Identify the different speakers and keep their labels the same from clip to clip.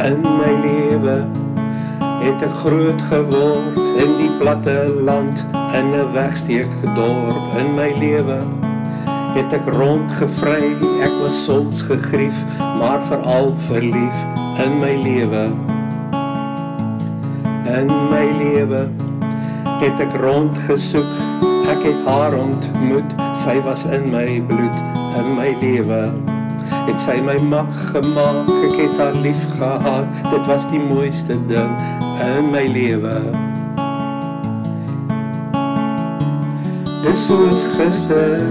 Speaker 1: In my lewe het ek groot geword in die platte land, in 'n wegsteekdorp. In my lewe het ek rondgevry, ek was soms gegrief, maar veral verlief. In my lewe het ek rondgesoek, ek het haar ontmoet, sy was in my bloed. In my lewe het sy my mak gemaak, ek het haar lief gehad, dit was die mooiste ding in my lewe. Dis soos gister,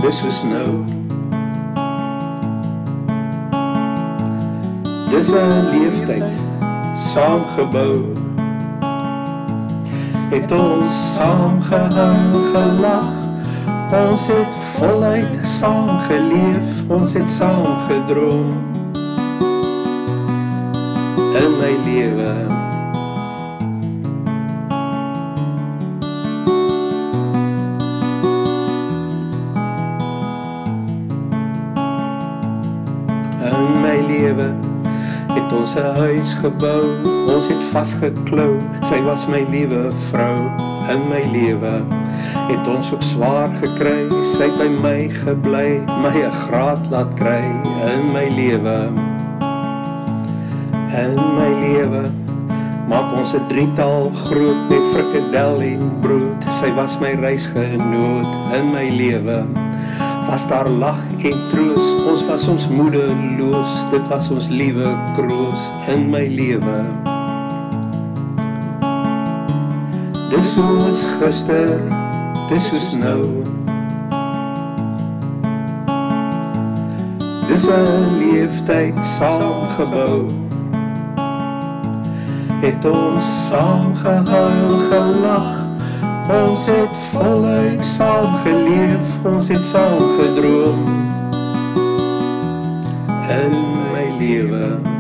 Speaker 1: dis soos nou. Dis 'n leeftyd, saamgebou. Het ons saam gehou, gelag, ons het voluit saam geleef, ons het saam gedroom. In my lewe het ons 'n huis gebou, ons het vasgeklou, sy was my liewe vrou. In my lewe het ons ook swaar gekry, sy het by my gebly, my 'n graad laat kry. In my lewe maak ons 'n drietal groot met frikadel en brood, sy was my reisgenoot. In my lewe was daar lag en troos, ons was soms moedeloos, dit was ons liewe kroos. In my lewe dis soos gister, dis soos nou. Dis 'n leeftyd saamgebou, het ons saam gehuil, gelag, ons het voluit saam geleef, ons het saam gedroom. In my lewe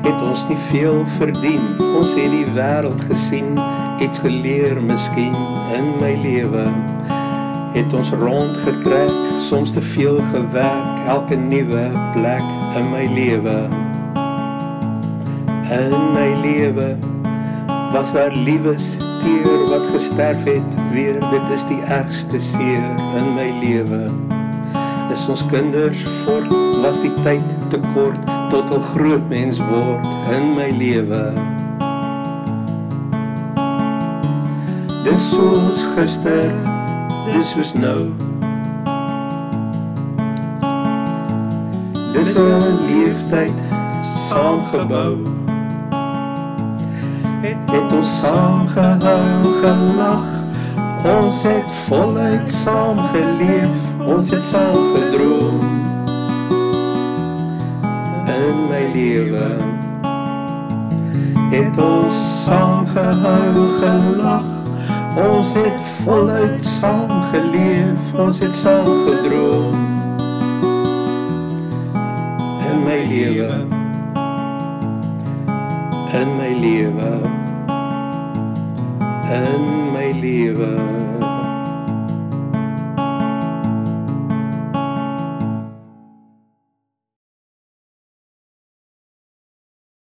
Speaker 1: het ons nie veel verdien, ons het die wêreld gesien, iets geleer miskien. In my lewe het ons rondgetrek, soms te veel gewerk, elke nuwe plek. In my lewe was daar liefdesteer wat gesterf het weer, dit is die ergste seer. In my lewe is ons kinders voort, was die tyd te kort tot 'n groot mens word. In my lewe dis soos gister, dis soos nou. Dis 'n leeftyd saamgebou, het ons saam gehou, gelag, ons het voluit saam geleef, ons het saam gedroom. In my lewe het ons saam gehou, gelag, ons het voluit saam geleef, ons het saam gedroom. In my lewe in my lewe